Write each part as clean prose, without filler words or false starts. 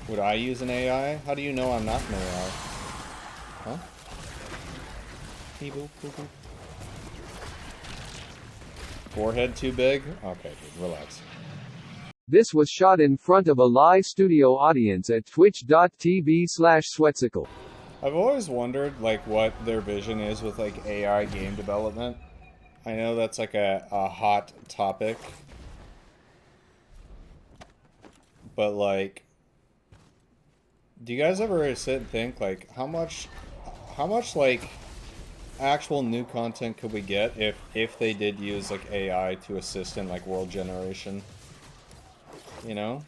Would I use an AI? How do you know I'm not an AI? Huh? Beep, boop, boop, boop. Forehead too big? Okay, dude, relax. This was shot in front of a live studio audience at twitch.tv/Sweatcicle. I've always wondered, like, what their vision is with, like, AI game development. I know that's, like, a hot topic. But, like, do you guys ever sit and think, like, how much, like, actual new content could we get if they did use, like, AI to assist in, like, world generation? You know?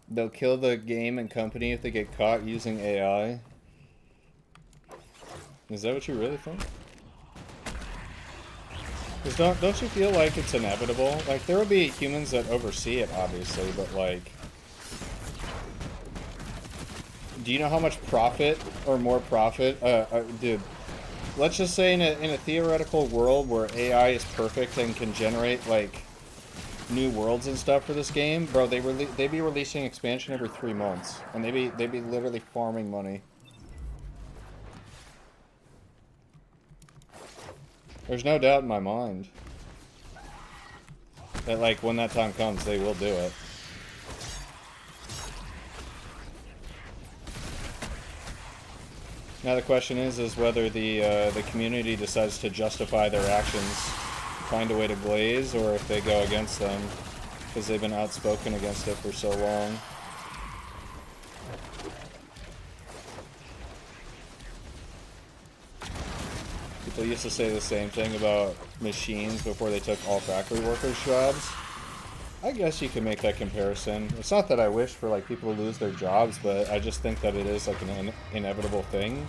They'll kill the game and company if they get caught using AI. Is that what you really think? Because don't you feel like it's inevitable? Like, there will be humans that oversee it, obviously, but, like... Do you know how much profit, or more profit... dude, let's just say in a theoretical world where AI is perfect and can generate, like, new worlds and stuff for this game, bro, they'd be releasing expansion every 3 months. And they'd be literally farming money. There's no doubt in my mind that, like, when that time comes, they will do it. Now the question is whether the community decides to justify their actions, find a way to glaze, or if they go against them, because they've been outspoken against it for so long. People used to say the same thing about machines before they took all factory workers' jobs. I guess you can make that comparison. It's not that I wish for, like, people to lose their jobs, but I just think that it is, like, an inevitable thing.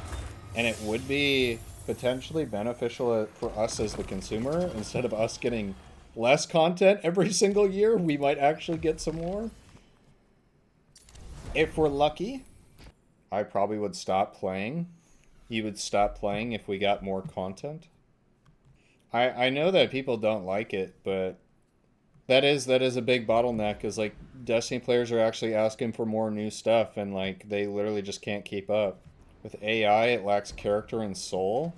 And it would be potentially beneficial for us as the consumer. Instead of us getting less content every single year, we might actually get some more. If we're lucky, I probably would stop playing. You would stop playing if we got more content. I know that people don't like it, but that is a big bottleneck, is, like, Destiny players are actually asking for more new stuff, and, like, they literally just can't keep up. With AI, it lacks character and soul.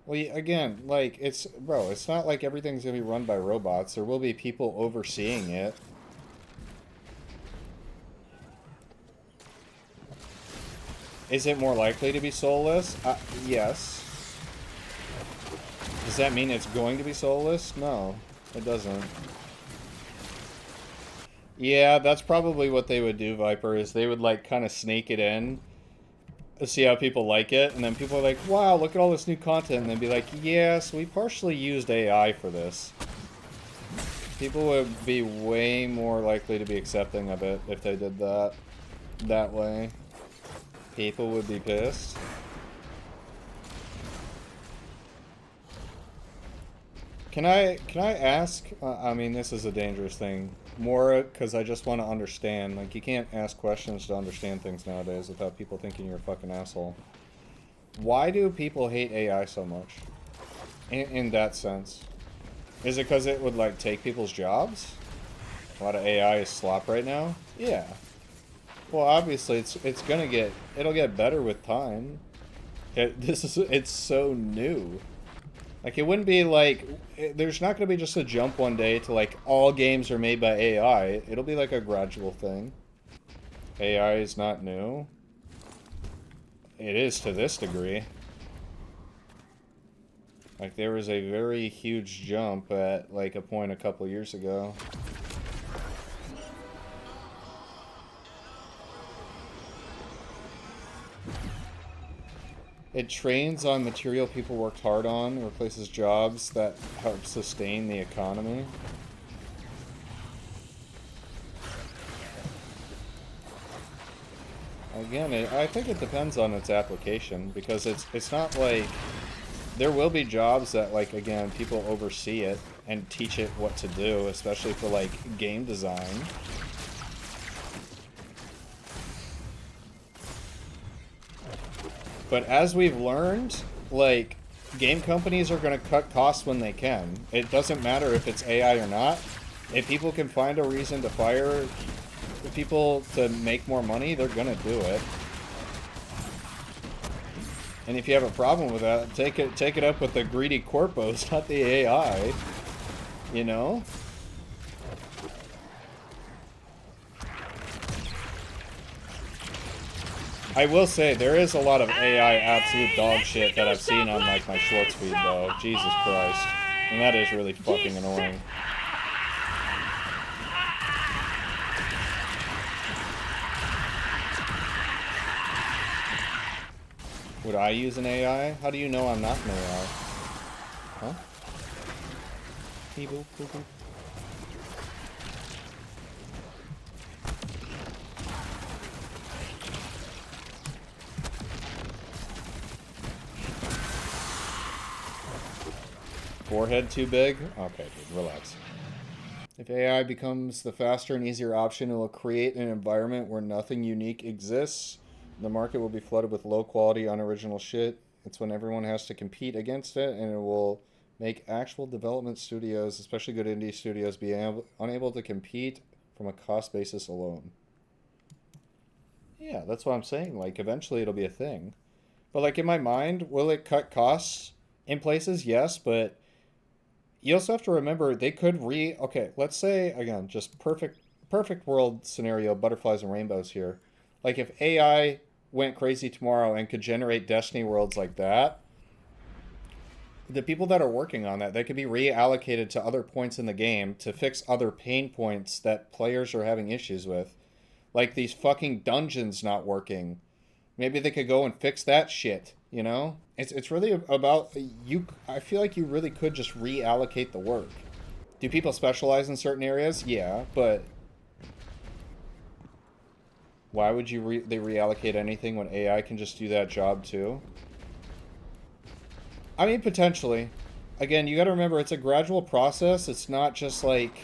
Well, again, like, bro, it's not like everything's gonna be run by robots. There will be people overseeing it. Is it more likely to be soulless? Yes. Does that mean it's going to be soulless? No, it doesn't. Yeah, that's probably what they would do, Viper, is they would, like, kind of sneak it in, see how people like it, and then people are like, wow, look at all this new content, and then be like, yes, we partially used AI for this. People would be way more likely to be accepting of it if they did that way. People would be pissed. Can I ask, I mean, this is a dangerous thing, more because I just want to understand. Like, you can't ask questions to understand things nowadays without people thinking you're a fucking asshole. Why do people hate AI so much? In that sense. Is it because it would, like, take people's jobs? A lot of AI is slop right now? Yeah. Well, obviously, it'll get better with time. It's so new. Like, it wouldn't be like, there's not going to be just a jump one day to, like, all games are made by AI. It'll be like a gradual thing. AI is not new. It is to this degree. Like, there was a very huge jump at, like, a point a couple years ago. It trains on material people worked hard on, replaces jobs that help sustain the economy. Again, I think it depends on its application, because it's not like... There will be jobs that, like, again, people oversee it and teach it what to do, especially for, like, game design. But as we've learned, like, game companies are going to cut costs when they can. It doesn't matter if it's AI or not. If people can find a reason to fire the people to make more money, they're gonna do it. And if you have a problem with that, take it up with the greedy corpos, not the AI. You know? I will say, there is a lot of AI absolute dog shit that I've seen on, like, my shorts feed, though. Jesus Christ. And that is really fucking annoying. Would I use an AI? How do you know I'm not an AI? Huh? Beep, boop, boop, boop. Forehead too big? Okay, dude, relax. If AI becomes the faster and easier option, it will create an environment where nothing unique exists. The market will be flooded with low quality, unoriginal shit. It's when everyone has to compete against it, and it will make actual development studios, especially good indie studios, be unable to compete from a cost basis alone. Yeah, that's what I'm saying. Like, eventually it'll be a thing. But, like, in my mind, will it cut costs in places? Yes, but you also have to remember they could okay, let's say again, just perfect world scenario, butterflies and rainbows here. Like if AI went crazy tomorrow and could generate Destiny worlds like that, the people that are working on that, they could be reallocated to other points in the game to fix other pain points that players are having issues with. Like these fucking dungeons not working. Maybe they could go and fix that shit, you know? It's really about you. I feel like you really could just reallocate the work. Do people specialize in certain areas? Yeah, but why would they reallocate anything when AI can just do that job too? I mean, potentially. Again, you got to remember it's a gradual process. It's not just like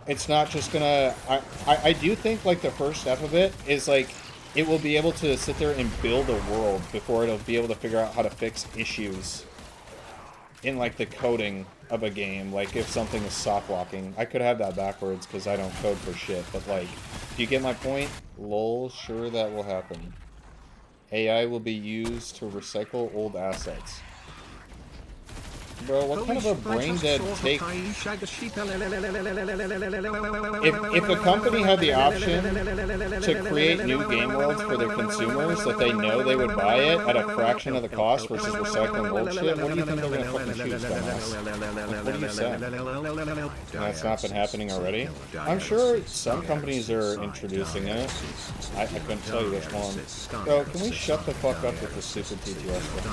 it's not just gonna I do think like the first step of it is like it will be able to sit there and build a world before it'll be able to figure out how to fix issues in like the coding of a game. Like if something is soft locking, I could have that backwards because I don't code for shit, but like, do you get my point? Lol, sure, that will happen. AI will be used to recycle old assets. Bro, what kind of a brain dead take? If a company had the option to create new game worlds for their consumers that they know they would buy it at a fraction of the cost versus recycling old shit, what do you think they're gonna fucking choose, dumbass? What are you saying? That's not been happening already? I'm sure some companies are introducing it. I couldn't tell you which one. Bro, can we shut the fuck up with the stupid TTS stuff?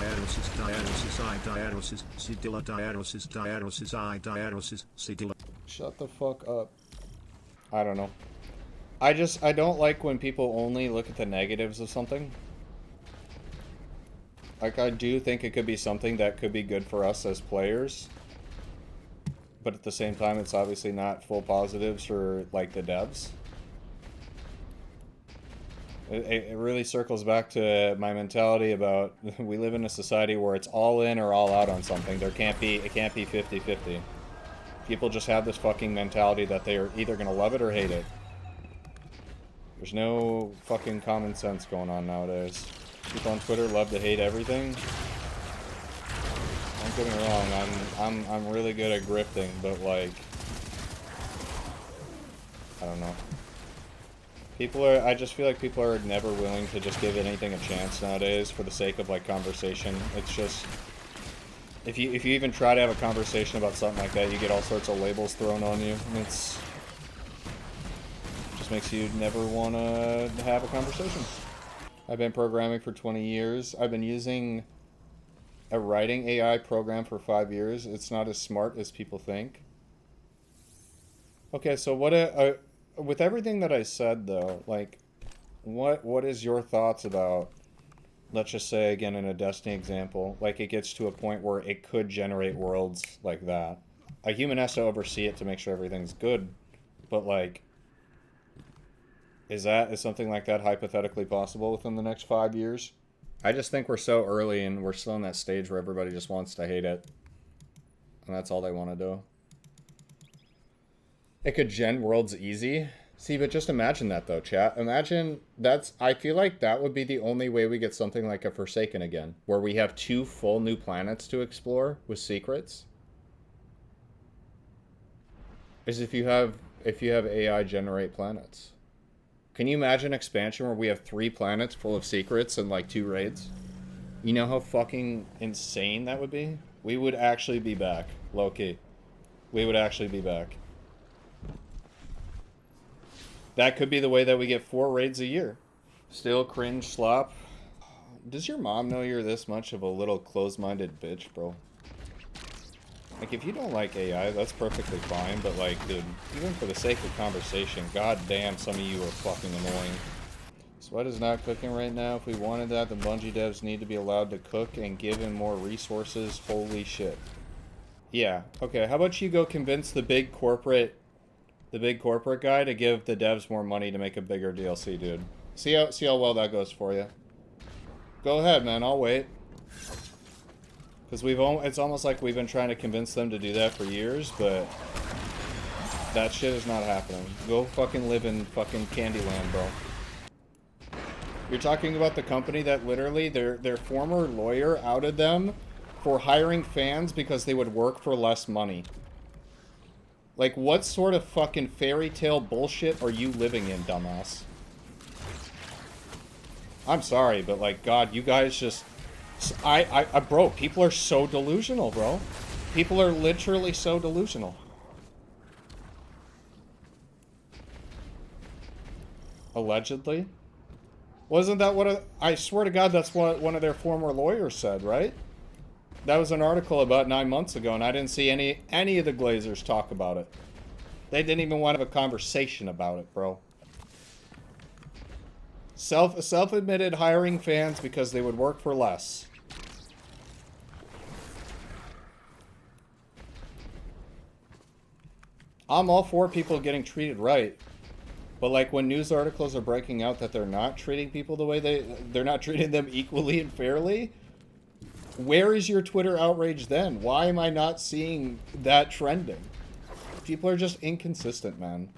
Shut the fuck up. I don't know. I don't like when people only look at the negatives of something. Like, I do think it could be something that could be good for us as players. But at the same time, it's obviously not full positives for, like, the devs. It really circles back to my mentality about we live in a society where it's all in or all out on something. It can't be 50-50. People just have this fucking mentality that they're either gonna love it or hate it. There's no fucking common sense going on nowadays. People on Twitter love to hate everything. Don't get me wrong, I'm really good at grifting, but like, I don't know. I just feel like people are never willing to just give anything a chance nowadays for the sake of, like, conversation. It's just, if you even try to have a conversation about something like that, you get all sorts of labels thrown on you, and just makes you never want to have a conversation. I've been programming for 20 years. I've been using a writing AI program for 5 years. It's not as smart as people think. Okay, so with everything that I said, though, like, what is your thoughts about, let's just say, again, in a Destiny example, like, it gets to a point where it could generate worlds like that. A human has to oversee it to make sure everything's good, but, like, is something like that hypothetically possible within the next 5 years? I just think we're so early and we're still in that stage where everybody just wants to hate it. And that's all they want to do. It could gen worlds easy. See, but just imagine that though, chat. Imagine I feel like that would be the only way we get something like a Forsaken again, where we have 2 full new planets to explore with secrets. Is if you have AI generate planets. Can you imagine expansion where we have 3 planets full of secrets and like 2 raids? You know how fucking insane that would be? We would actually be back, low-key. We would actually be back. That could be the way that we get 4 raids a year. Still cringe slop. Does your mom know you're this much of a little closed-minded bitch, bro? Like, if you don't like AI, that's perfectly fine, but like, dude, even for the sake of conversation, god damn, some of you are fucking annoying. Sweat is not cooking right now. If we wanted that, the Bungie devs need to be allowed to cook and given more resources. Holy shit. Yeah, okay, how about you go convince the big corporate guy to give the devs more money to make a bigger DLC, dude. See how well that goes for you. Go ahead, man, I'll wait. Because it's almost like we've been trying to convince them to do that for years, but that shit is not happening. Go fucking live in fucking Candyland, bro. You're talking about the company that literally their former lawyer outed them for hiring fans because they would work for less money. Like, what sort of fucking fairy tale bullshit are you living in, dumbass? I'm sorry, but like, God, you guys just... bro, people are so delusional, bro. People are literally so delusional. Allegedly? Wasn't that what I swear to God, that's what one of their former lawyers said, right? That was an article about 9 months ago, and I didn't see any of the Glazers talk about it. They didn't even want to have a conversation about it, bro. Self-admitted hiring fans because they would work for less. I'm all for people getting treated right. But like when news articles are breaking out that they're not treating people the way they're not treating them equally and fairly, where is your Twitter outrage then? Why am I not seeing that trending? People are just inconsistent, man.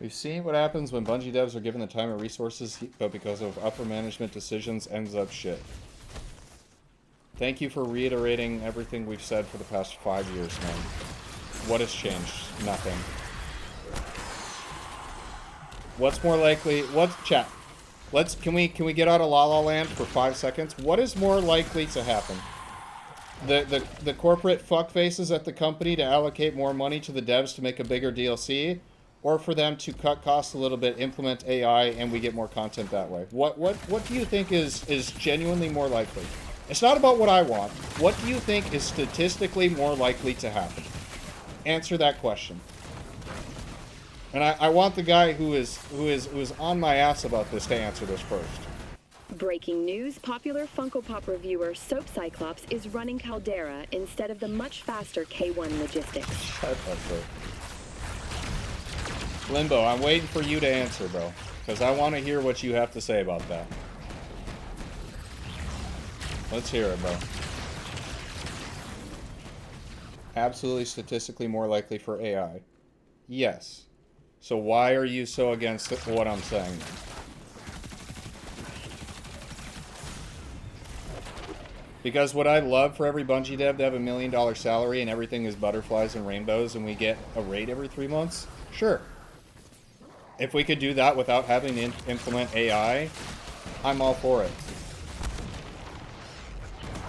We've seen what happens when Bungie devs are given the time and resources, but because of upper management decisions, ends up shit. Thank you for reiterating everything we've said for the past 5 years, man. What has changed? Nothing. What's more likely? Chat? Can we get out of La La Land for 5 seconds? What is more likely to happen? The corporate fuckfaces at the company to allocate more money to the devs to make a bigger DLC, or for them to cut costs a little bit, implement AI, and we get more content that way? What do you think is genuinely more likely? It's not about what I want. What do you think is statistically more likely to happen? Answer that question. And I want the guy who is on my ass about this to answer this first. Breaking news, popular Funko Pop reviewer Soap Cyclops is running Caldera instead of the much faster K1 Logistics. Shut up, bro. Limbo, I'm waiting for you to answer, bro. Because I want to hear what you have to say about that. Let's hear it, bro. Absolutely statistically more likely for AI. Yes. So why are you so against what I'm saying then? Because would I love for every Bungie dev to have $1 million salary and everything is butterflies and rainbows and we get a raid every 3 months? Sure. If we could do that without having to implement AI, I'm all for it.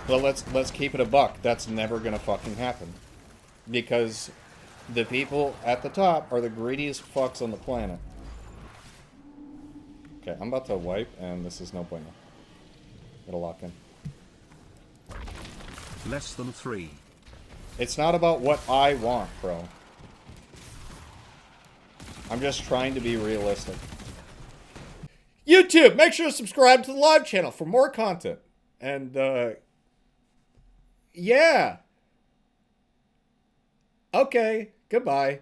But let's keep it a buck. That's never gonna fucking happen. Because the people at the top are the greediest fucks on the planet. Okay, I'm about to wipe, and this is no bueno. It'll lock in. Less than 3. It's not about what I want, bro. I'm just trying to be realistic. YouTube, make sure to subscribe to the live channel for more content. And, yeah. Okay, goodbye.